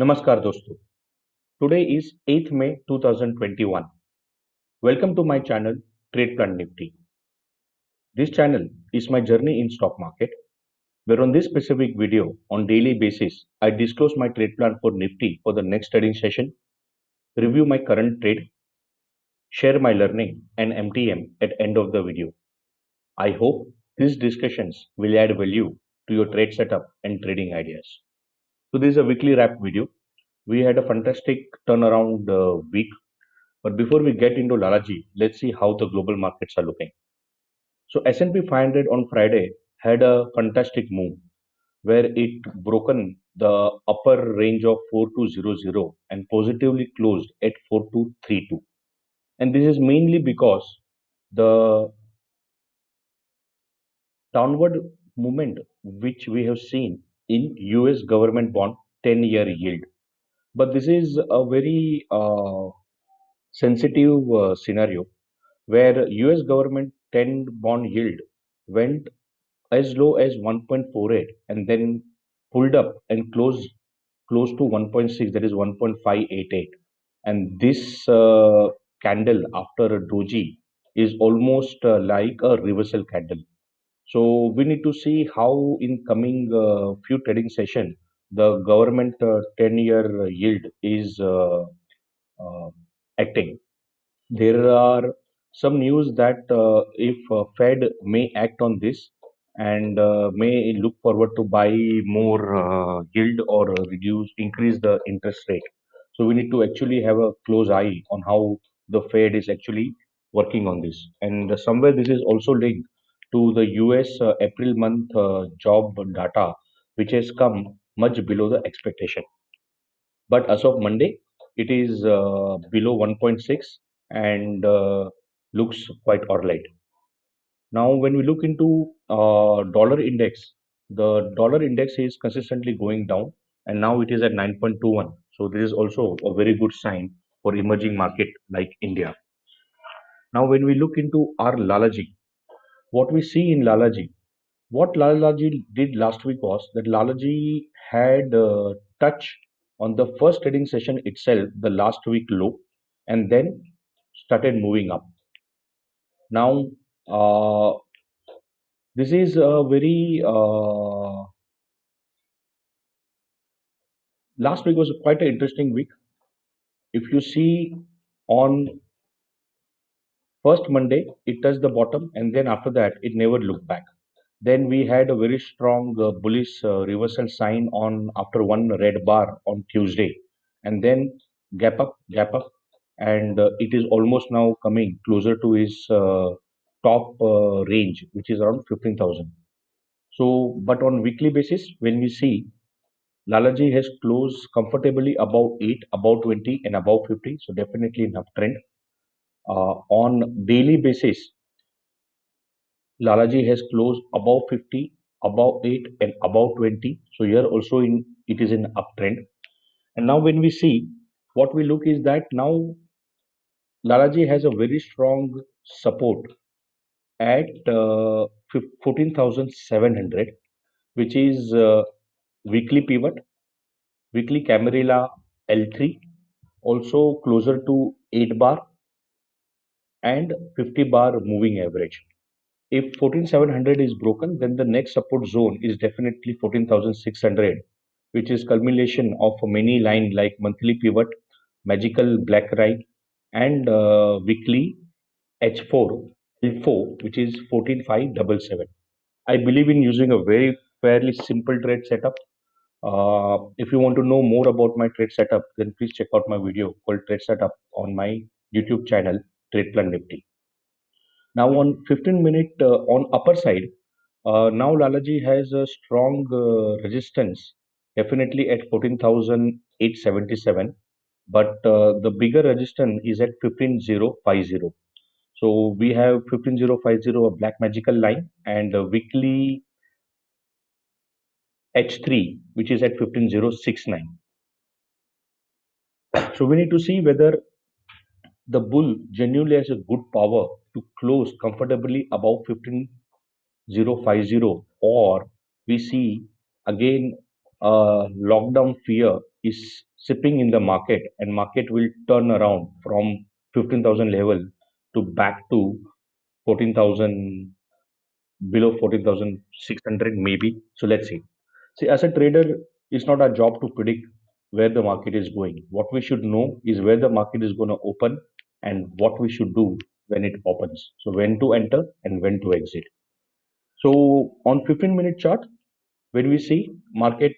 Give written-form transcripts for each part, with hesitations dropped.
Namaskar दोस्तों. Today is 8th May 2021. Welcome to my channel Trade Plan Nifty. This channel is my journey in stock market, where on this specific video on daily basis I disclose my trade plan for Nifty for the next trading session, review my current trade, share my learning and MTM at end of the video. I hope these discussions will add value to your trade setup and trading ideas. So this is a weekly wrap video. We had a fantastic turnaround week. But before we get into Lalaji, let's see how the global markets are looking. So S&P 500 on Friday had a fantastic move where it broken the upper range of 4200 and positively closed at 4232. And this is mainly because the downward movement which we have seen in US government bond 10-year yield. But this is a very sensitive scenario where US government 10 bond yield went as low as 1.48 and then pulled up and closed close to 1.6, that is 1.588. And this candle after a doji is almost like a reversal candle. So we need to see how in coming few trading session the government 10-year yield is uh, acting. There are some news that if Fed may act on this and may look forward to buy more yield or increase the interest rate. So we need to actually have a close eye on how the Fed is actually working on this. And somewhere this is also linked to the US April month job data, which has come much below the expectation. But as of Monday, it is below 1.6 and looks quite alright. Now, when we look into dollar index, the dollar index is consistently going down, and now it is at 9.21. So this is also a very good sign for emerging market like India. Now, when we look into our Lalaji, what we see in Lalaji, what Lalaji did last week was that Lalaji had touched on the first trading session itself, the last week low, and then started moving up. Now, uh, this is a very last week was quite an interesting week. If you see on first Monday, it touched the bottom, and then after that, it never looked back. Then we had a very strong bullish reversal sign on after one red bar on Tuesday, and then gap up, and it is almost now coming closer to his top range, which is around 15,000. So, but on weekly basis, when we see Lalaji has closed comfortably above 8, above 20, and above 50, so definitely an uptrend. On daily basis, Lalaji has closed above 50, above 8, and above 20. So here also in it is an uptrend. And now when we see what we look is that now Lalaji has a very strong support at 14,700, which is weekly pivot, weekly Camarilla L3, also closer to 8 bar and 50 bar moving average. If 14,700 is broken, then the next support zone is definitely 14,600, which is culmination of many line like monthly pivot, magical black line, and weekly H4, L4, which is 14,577. I believe in using a very fairly simple trade setup. If you want to know more about my trade setup, then please check out my video called Trade Setup on my YouTube channel, Trade Plan Nifty. Now on 15-minute on upper side, now Lalaji has a strong resistance, definitely at 14,877, but the bigger resistance is at 15,050. So we have 15,050 a black magical line and a weekly H3, which is at 15,069. So we need to see whether the bull genuinely has a good power to close comfortably above 15,050, or we see again lockdown fear is sipping in the market, and market will turn around from 15,000 level to back to 14,000, below 14,600 maybe. So let's see. See, as a trader, it's not our job to predict where the market is going. What we should know is where the market is going to open and what we should do when it opens. So when to enter and when to exit. So on 15-minute chart, when we see market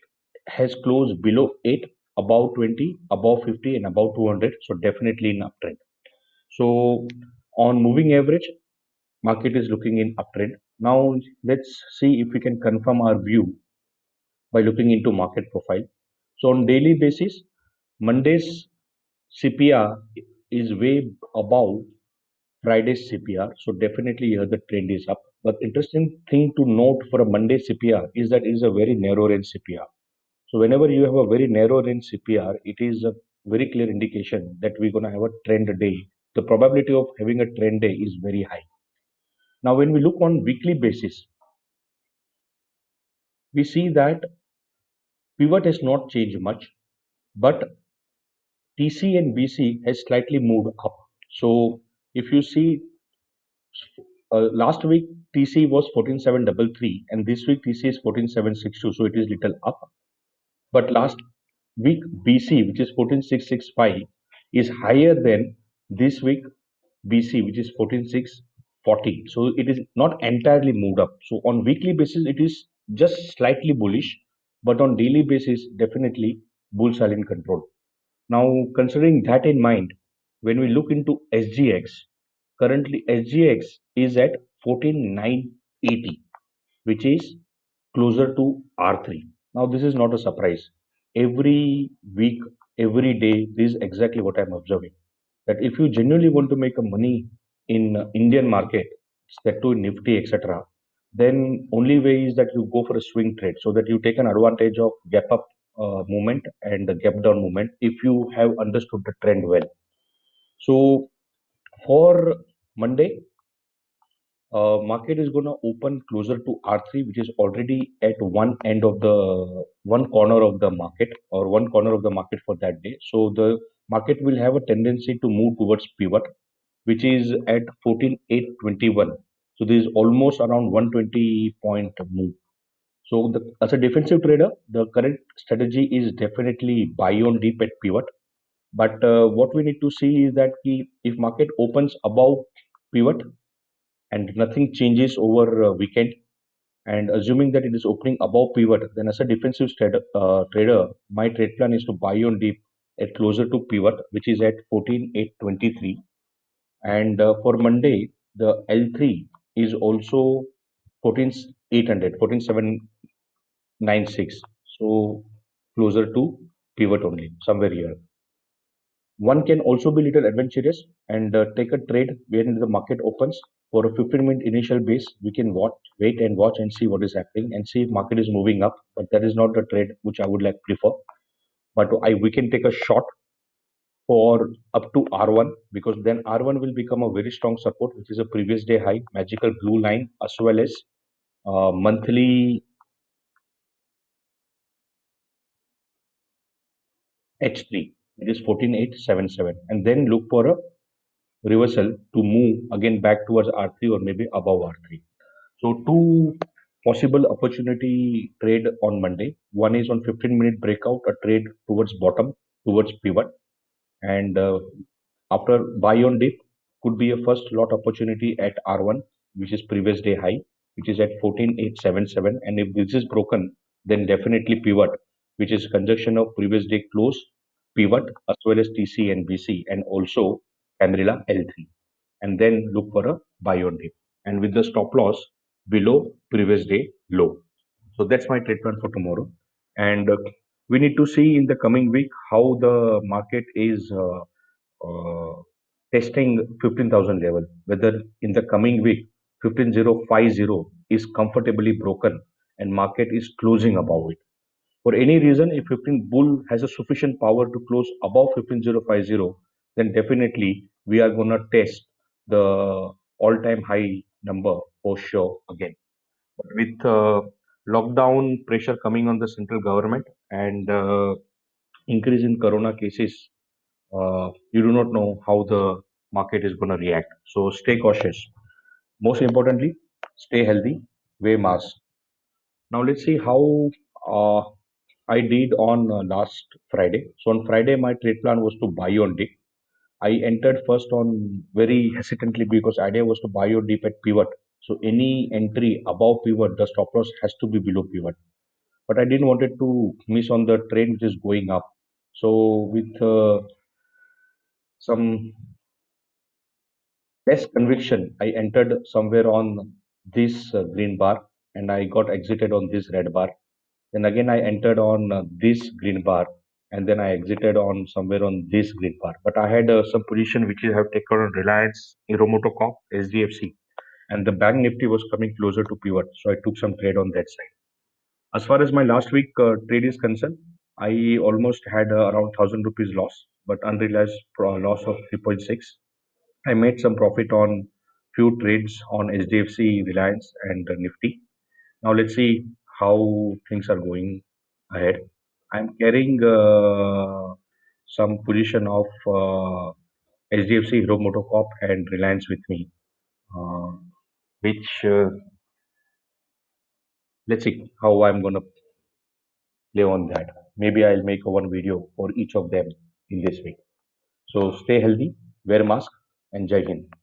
has closed below 8, above 20, above 50, and above 200, so definitely in uptrend. So on moving average, market is looking in uptrend. Now let's see if we can confirm our view by looking into market profile. So on daily basis, Monday's CPR is way above Friday's CPR. So definitely here the trend is up. But interesting thing to note for a Monday CPR is that it is a very narrow range CPR. So whenever you have a very narrow range CPR, it is a very clear indication that we're going to have a trend day. The probability of having a trend day is very high. Now, when we look on weekly basis, we see that pivot has not changed much, but TC and BC has slightly moved up. So if you see, last week TC was 14,733 and this week TC is 14,762. So it is little up. But last week BC, which is 14,665, is higher than this week BC, which is 14,640. So it is not entirely moved up. So on weekly basis, it is just slightly bullish, but on daily basis, definitely bulls are in control. Now, considering that in mind, when we look into SGX, currently SGX is at 14,980, which is closer to R3. Now, this is not a surprise. Every week, every day, this is exactly what I'm observing. That if you genuinely want to make a money in Indian market, that to Nifty, etc., then only way is that you go for a swing trade so that you take an advantage of gap up movement and the gap down movement if you have understood the trend well. So for Monday, market is going to open closer to R3, which is already at one end of the one corner of the market or one corner of the market for that day. So the market will have a tendency to move towards pivot, which is at 14,821. So this is almost around 120 point move. So as a defensive trader, the current strategy is definitely buy on deep at pivot. But what we need to see is that if market opens above pivot and nothing changes over weekend, and assuming that it is opening above pivot, then as a defensive trader, my trade plan is to buy on deep at closer to pivot, which is at 14,823. And for Monday, the L3 is also 14,800, 14,796. So closer to pivot only, somewhere here. One can also be little adventurous and take a trade when the market opens for a 15-minute initial base. We can wait and watch and see what is happening and see if market is moving up. But that is not the trade which I would like prefer. But we can take a shot for up to R1 because then R1 will become a very strong support, which is a previous day high, magical blue line, as well as monthly H3, it is 14,877, and then look for a reversal to move again back towards R3 or maybe above R3. So two possible opportunity trade on Monday. One is on 15-minute breakout, a trade towards bottom, towards pivot, and after buy on dip could be a first lot opportunity at R1, which is previous day high, which is at 14,877. And if this is broken, then definitely pivot, which is conjunction of previous day close, pivot, as well as TC and BC, and also Camarilla L3. And then look for a buy on dip. And with the stop loss below previous day low. So that's my trade plan for tomorrow. And we need to see in the coming week how the market is uh, testing 15,000 level, whether in the coming week 15,050 is comfortably broken and market is closing above it. For any reason, if 15 bull has a sufficient power to close above 15,050, then definitely we are going to test the all-time high number for sure again. But with lockdown pressure coming on the central government and increase in corona cases, you do not know how the market is going to react. So stay cautious. Most importantly, stay healthy, wear mask. Now let's see how uh, I did on last Friday. So on Friday, my trade plan was to buy on dip. I entered first on very hesitantly because idea was to buy or dip at pivot. So any entry above pivot, the stop loss has to be below pivot. But I didn't wanted to miss on the trend which is going up. So with some less conviction, I entered somewhere on this green bar and I got exited on this red bar. Then again, I entered on this green bar and then I exited on somewhere on this green bar. But I had some position which I have taken on Reliance, Aeromoto Corp, SDFC, and the bank nifty was coming closer to pivot. So I took some trade on that side. As far as my last week trade is concerned, I almost had around 1,000 rupees loss, but unrealized loss of 3.6. I made some profit on few trades on SDFC, Reliance, and Nifty. Now let's see how things are going ahead. I'm carrying some position of SDFC, Hero Motocorp, and Reliance with me, uh, which let's see how I'm gonna play on that. Maybe I'll make a one video for each of them in this week. So stay healthy, wear mask, and Jai Hind.